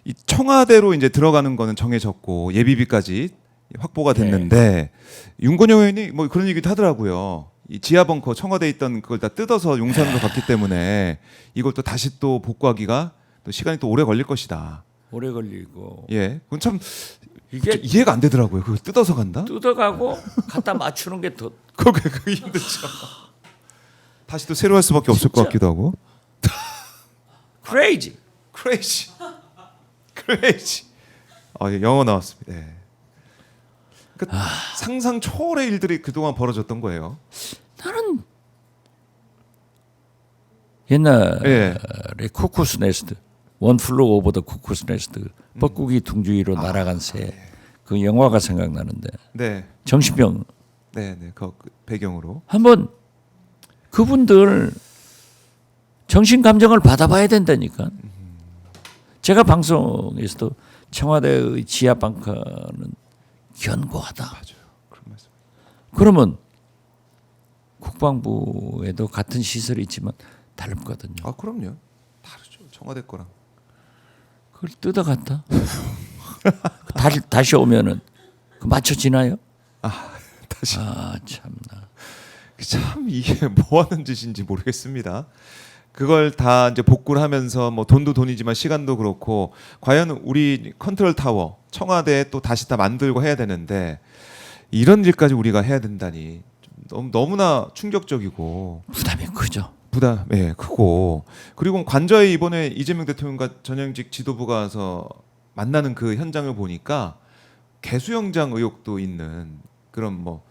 이 청와대로 이제 들어가는 거는 정해졌고 예비비까지 확보가 됐는데 윤건영 의원이 뭐 그런 얘기도 하더라고요. 이 지하 벙커 청와대에 있던 그걸 다 뜯어서 용산으로 갔기 때문에 이걸 또 다시 또 복구하기가 또 시간이 또 오래 걸릴 것이다. 오래 걸리고 예, 그건 참 이게 이해가 안 되더라고요. 그걸 뜯어서 간다? 뜯어가고 갖다 맞추는 게 더 그게 힘들죠. 다시 또 새로 할 수밖에 없을 것 진짜. 같기도 하고. crazy. 크레이지. 크레이지. 예, 영어 나왔습니다. 예. 그러니까 상상 초월의 일들이 그동안 벌어졌던 거예요. 나는 옛날에 예. 쿠쿠스 네스트 원 플로 오버 더 쿠쿠스 네스트 뻐꾸기 둥지 위로 날아간 새 그 영화가 생각나는데 네. 정신병 네, 네. 그 배경으로. 한번 그분들 정신 감정을 받아봐야 된다니까. 제가 방송에서도 청와대의 지하 벙커는 견고하다. 맞아요. 그런 말씀. 그러면 국방부에도 같은 시설이 있지만 다르거든요. 아, 그럼요. 다르죠. 청와대 거랑. 그걸 뜯어갔다. 다시 오면은 그 맞춰지나요? 다시. 참나. 참 이게 뭐 하는 짓인지 모르겠습니다. 그걸 다 이제 복구를 하면서 뭐 돈도 돈이지만 시간도 그렇고 과연 우리 컨트롤 타워 청와대에 또 다시 다 만들고 해야 되는데 이런 일까지 우리가 해야 된다니 너무나 충격적이고 부담이 크죠. 부담 크고 그리고 관저에 이번에 이재명 대통령과 전현직 지도부가 와서 만나는 그 현장을 보니까 개수영장 의혹도 있는 그런 뭐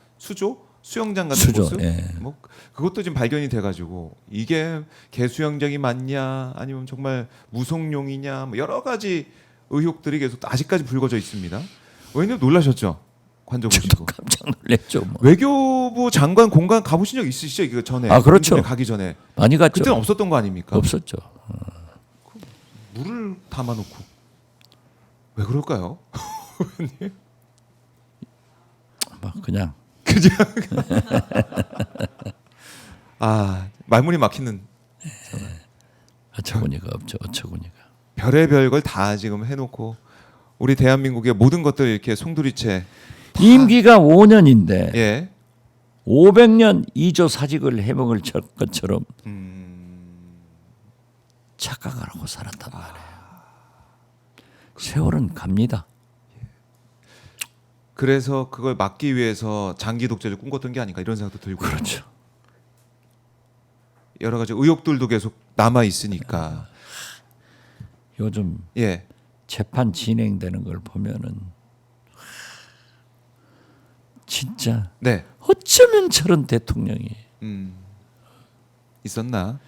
수영장 같은 모습 뭐 그것도 지금 발견이 돼가지고 이게 개수영장이 맞냐 아니면 정말 무속용이냐 뭐 여러 가지 의혹들이 계속 아직까지 불거져 있습니다. 의원님 놀라셨죠? 관저 저도 보시고. 깜짝 놀랐죠. 뭐. 외교부 장관 공간 가보신 적 있으시죠? 이거 전에. 그렇죠. 가기 전에. 많이 갔죠. 그때는 없었던 거 아닙니까? 없었죠. 물을 담아놓고 왜 그럴까요? 그냥 말문이 막히는 어처구니가 없죠. 어처구니가. 별의별 걸 다 지금 해놓고 우리 대한민국의 모든 것들 이렇게 송두리째 임기가 5년인데 예 500년 2조 사직을 해먹을 것처럼 착각을 하고 살았단 말이에요. 세월은 갑니다. 그래서 그걸 막기 위해서 장기 독재를 꿈꿨던 게 아닌가 이런 생각도 들고 그렇죠. 여러 가지 의혹들도 계속 남아 있으니까 요즘 예 재판 진행되는 걸 보면은 진짜 네. 어쩌면 저런 대통령이 있었나?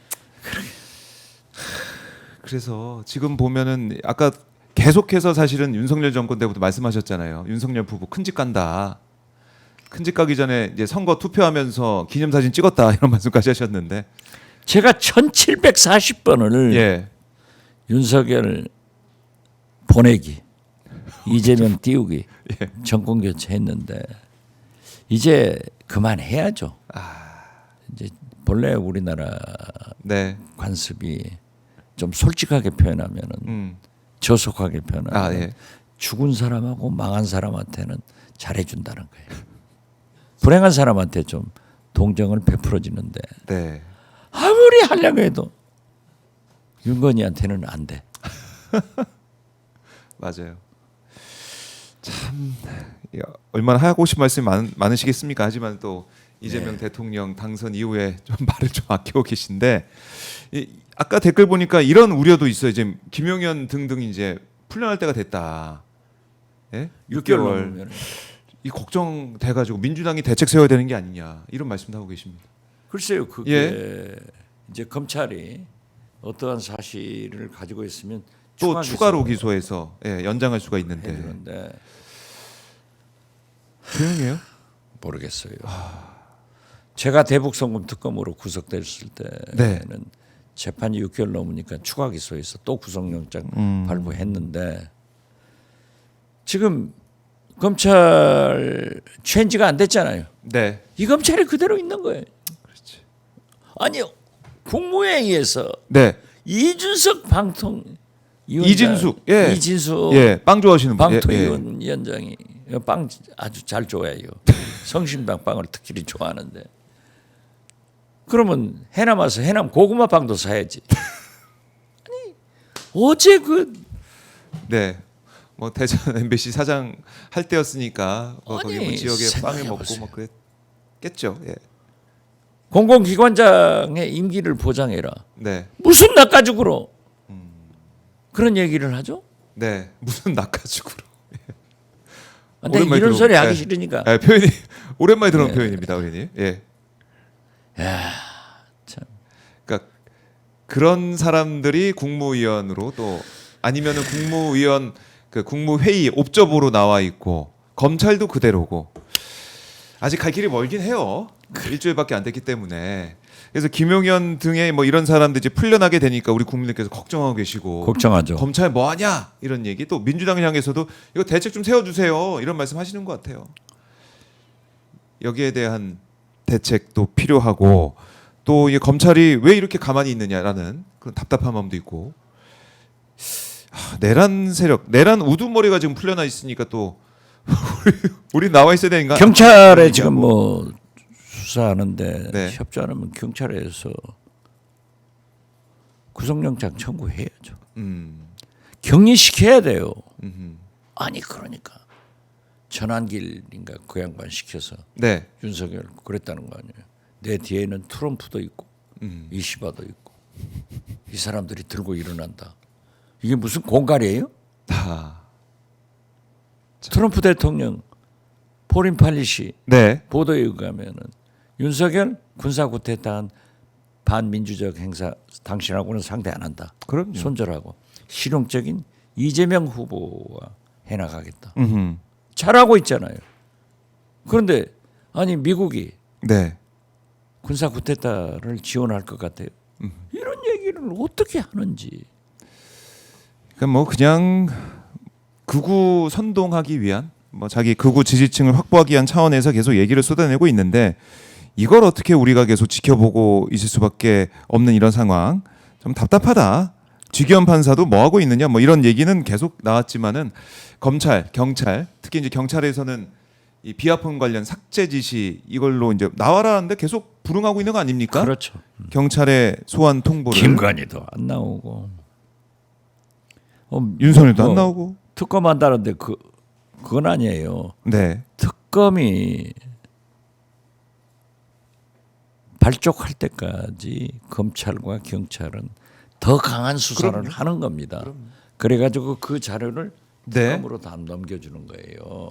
그래서 지금 보면은 아까 계속해서 사실은 윤석열 정권 때부터 말씀하셨잖아요. 윤석열 부부 큰 집 간다. 큰 집 가기 전에 이제 선거 투표하면서 기념사진 찍었다 이런 말씀까지 하셨는데 제가 1740번을 예. 윤석열 보내기 이재명 띄우기 정권 교체했는데 이제 그만해야죠. 이제 본래 우리나라 네. 관습이 좀 솔직하게 표현하면은 저속하게 표현하면 죽은 사람하고 망한 사람한테는 잘해준다는 거예요. 불행한 사람한테 좀 동정을 베풀어지는데 네. 아무리 하려고 해도 윤건이한테는 안 돼. 맞아요. 참 얼마나 하고 싶은 말씀이 많으시겠습니까? 하지만 또 이재명 대통령 당선 이후에 좀 말을 좀 아끼고 계신데 아까 댓글 보니까 이런 우려도 있어요. 이제 김용현 등등 이제 풀려날 때가 됐다. 예? 6개월 넘으면 이 걱정돼 가지고 민주당이 대책 세워야 되는 게 아니냐 이런 말씀도 하고 계십니다. 글쎄요, 그게 이제 검찰이 어떠한 사실을 가지고 있으면 또 추가로 기소해서 연장할 수가 있는데 그런데 조용해요? 모르겠어요. 제가 대북 송금 특검으로 구속됐을 때는 재판이 6개월 넘으니까 추가 기소해서 또 구속영장 발부했는데 지금 검찰 체인지가 안 됐잖아요. 네. 이 검찰이 그대로 있는 거예요. 그렇지. 아니요, 국무회의에서 네. 이준석 이진숙, 예. 이진숙 예, 빵 좋아하시는 분. 방통위원 위원장이 빵 아주 잘 좋아해요. 성심당 빵을 특히 좋아하는데. 그러면 해남 와서 해남 고구마 빵도 사야지. 아니 어제 네. 뭐 대전 MBC 사장 할 때였으니까 뭐 거기 뭐 아니, 지역에 빵을 먹고 생각해보세요. 뭐 그랬겠죠. 예. 공공기관장의 임기를 보장해라. 네. 무슨 낚아죽으로 그런 얘기를 하죠? 네. 무슨 낚아죽으로. 근데 오랜만에 이런 들어보- 소리 하기 예. 싫으니까. 예, 표현이 오랜만에 들어온 표현입니다, 우리님. 예. 야, 참. 그러니까 그런 사람들이 국무위원으로 또 아니면은 국무위원 그 국무회의 옵저보로 나와 있고 검찰도 그대로고 아직 갈 길이 멀긴 해요. 일주일밖에 안 됐기 때문에. 그래서 김용현 등의 뭐 이런 사람들 이제 풀려나게 되니까 우리 국민들께서 걱정하고 계시고 걱정하죠. 검찰 뭐 하냐 이런 얘기 또 민주당을 향해서도 이거 대책 좀 세워주세요 이런 말씀하시는 것 같아요. 여기에 대한 대책도 필요하고 또 이 검찰이 왜 이렇게 가만히 있느냐라는 그런 답답한 마음도 있고 내란 세력, 내란 우두머리가 지금 풀려나 있으니까 또 우리 나와 있어야 되는가? 경찰에 지금 뭐 수사하는데 네. 협조 안 하면 경찰에서 구속영장 청구해야죠. 격리시켜야 돼요. 아니 그러니까 전환길인가 그 양반 시켜서 네. 윤석열 그랬다는 거 아니에요. 내 뒤에는 트럼프도 있고 이시바도 있고 이 사람들이 들고 일어난다. 이게 무슨 공갈이에요? 다. 트럼프 대통령 포린 팔리시 네. 보도에 의하면은 윤석열 군사 쿠데타한 반민주적 행사 당신하고는 상대 안 한다. 그럼요. 손절하고 실용적인 이재명 후보와 해나가겠다. 음흠. 잘하고 있잖아요. 그런데 아니 미국이 네. 군사 쿠데타를 지원할 것 같아요. 이런 얘기를 어떻게 하는지. 그러니까 뭐 그냥 극우 선동하기 위한 뭐 자기 극우 지지층을 확보하기 위한 차원에서 계속 얘기를 쏟아내고 있는데 이걸 어떻게 우리가 계속 지켜보고 있을 수밖에 없는 이런 상황 좀 답답하다. 쥐기현 판사도 뭐 하고 있느냐 뭐 이런 얘기는 계속 나왔지만은 검찰, 경찰 특히 이제 경찰에서는 이 비하폰 관련 삭제 지시 이걸로 이제 나와라는데 계속 불응하고 있는 거 아닙니까? 그렇죠. 경찰의 소환 통보를 김관희도 안 나오고 윤석열도 안 뭐 나오고 특검한다는데 그건 아니에요. 네. 특검이 발족할 때까지 검찰과 경찰은 더 강한 수사를 그럼요. 하는 겁니다. 그래가지고 그 자료를 네. 특검으로 다 넘겨주는 거예요.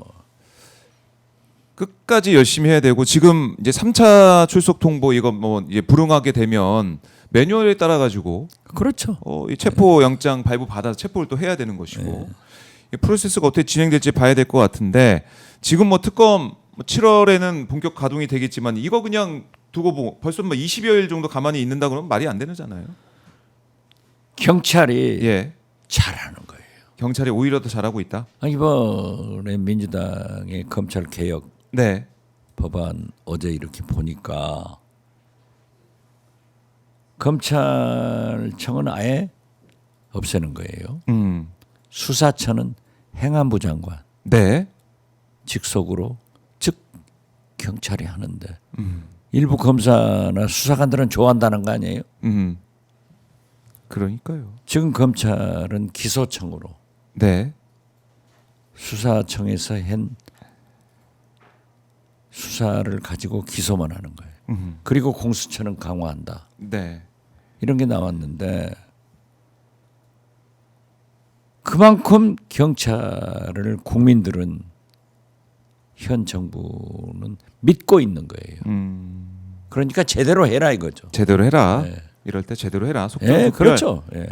끝까지 열심히 해야 되고 지금 이제 3차 출석 통보 이거 뭐 이제 불응하게 되면 매뉴얼에 따라 가지고 그렇죠. 이 체포 영장 발부 받아서 체포를 또 해야 되는 것이고 이 프로세스가 어떻게 진행될지 봐야 될 것 같은데 지금 뭐 특검 7월에는 본격 가동이 되겠지만 이거 그냥 두고 보고 벌써 뭐 20여일 정도 가만히 있는다 그러면 말이 안 되잖아요. 경찰이 예. 잘하는 거예요. 경찰이 오히려 더 잘하고 있다. 이번에 민주당의 검찰 개혁 네. 법안 어제 이렇게 보니까 검찰청은 아예 없애는 거예요. 수사처는 행안부 장관 네. 직속으로 즉 경찰이 하는데 일부 검사나 수사관들은 좋아한다는 거 아니에요? 그러니까요. 지금 검찰은 기소청으로 네. 수사청에서 한 수사를 가지고 기소만 하는 거예요. 그리고 공수처는 강화한다. 네. 이런 게 나왔는데 그만큼 경찰을 국민들은 현 정부는 믿고 있는 거예요. 그러니까 제대로 해라 이거죠. 제대로 해라. 네. 이럴 때 제대로 해라. 예, 그렇죠. 예.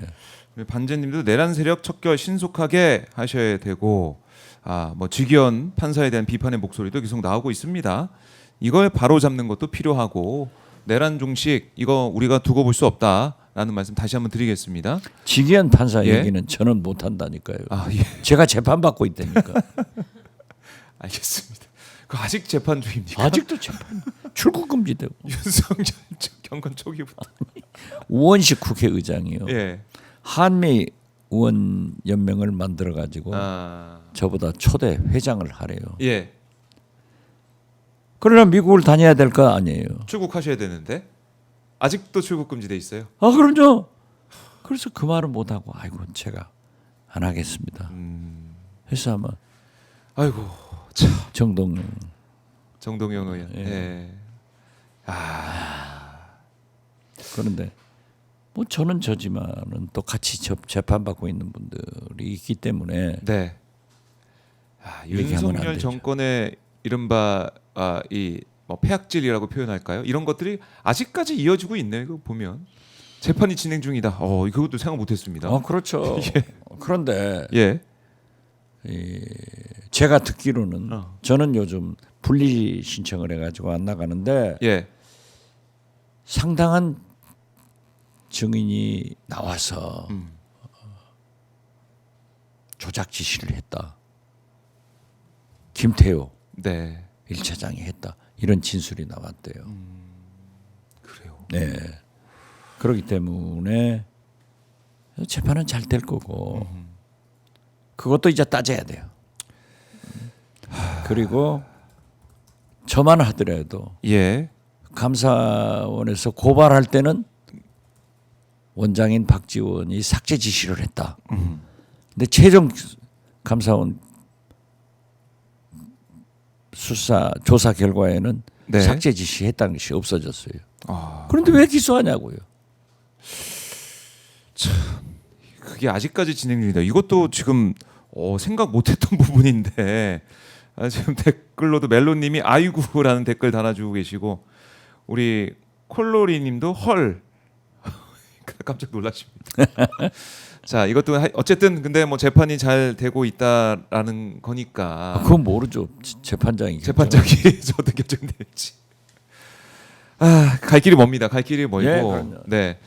반재님도 내란 세력 척결 신속하게 하셔야 되고 뭐 쥐기현 판사에 대한 비판의 목소리도 계속 나오고 있습니다. 이걸 바로 잡는 것도 필요하고 내란 종식 이거 우리가 두고 볼 수 없다라는 말씀 다시 한번 드리겠습니다. 지기현 판사 예? 얘기는 저는 못 한다니까요. 예. 제가 재판 받고 있다니까. 알겠습니다. 그 아직 재판 중입니까? 아직도 재판 출국 금지되고. 윤석열 경관 초기부터. 우원식 국회의장이요. 예. 한미 의원 연맹을 만들어 가지고 아, 저보다 초대 회장을 하래요. 예. 그러나 미국을 다녀야 될 거 아니에요. 출국하셔야 되는데 아직도 출국 금지돼 있어요. 아 그럼요. 그래서 그 말을 못 하고 아이고 제가 안 하겠습니다. 해서 아마 아이고 참 정동영 정동영 의원. 예. 예. 그런데 뭐 저는 저지만은 또 같이 재판받고 있는 분들이 있기 때문에 네. 얘기하면 안 윤석열 되죠. 정권의 이른바 이뭐 폐악질이라고 표현할까요? 이런 것들이 아직까지 이어지고 있네요. 이거 보면 재판이 진행 중이다. 그것도 생각 못했습니다. 그렇죠. 그런데 예. 제가 듣기로는 어. 저는 요즘 분리 신청을 해가지고 안 나가는데 예. 상당한 증인이 나와서 조작 지시를 했다. 김태호 네. 1차장이 했다. 이런 진술이 나왔대요. 그래요. 네. 그렇기 때문에 재판은 잘 될 거고 그것도 이제 따져야 돼요. 그리고 저만 하더라도 예. 감사원에서 고발할 때는 원장인 박지원이 삭제 지시를 했다. 근데 최종 감사원 수사 조사 결과에는 네. 삭제 지시했다는 것이 없어졌어요. 아, 그런데 왜 기소하냐고요? 그게 아직까지 진행 중이다. 이것도 지금 생각 못했던 부분인데 지금 댓글로도 멜로님이 아이구라는 댓글 달아주고 계시고 우리 콜로리님도 헐 깜짝 놀라십니다. 자 이것도 어쨌든 근데 뭐 재판이 잘 되고 있다라는 거니까 그건 모르죠. 재판장이 재판장이 어떻게 결정될지 갈 길이 멉니다. 갈 길이 멀고 예, 그럼요. 네.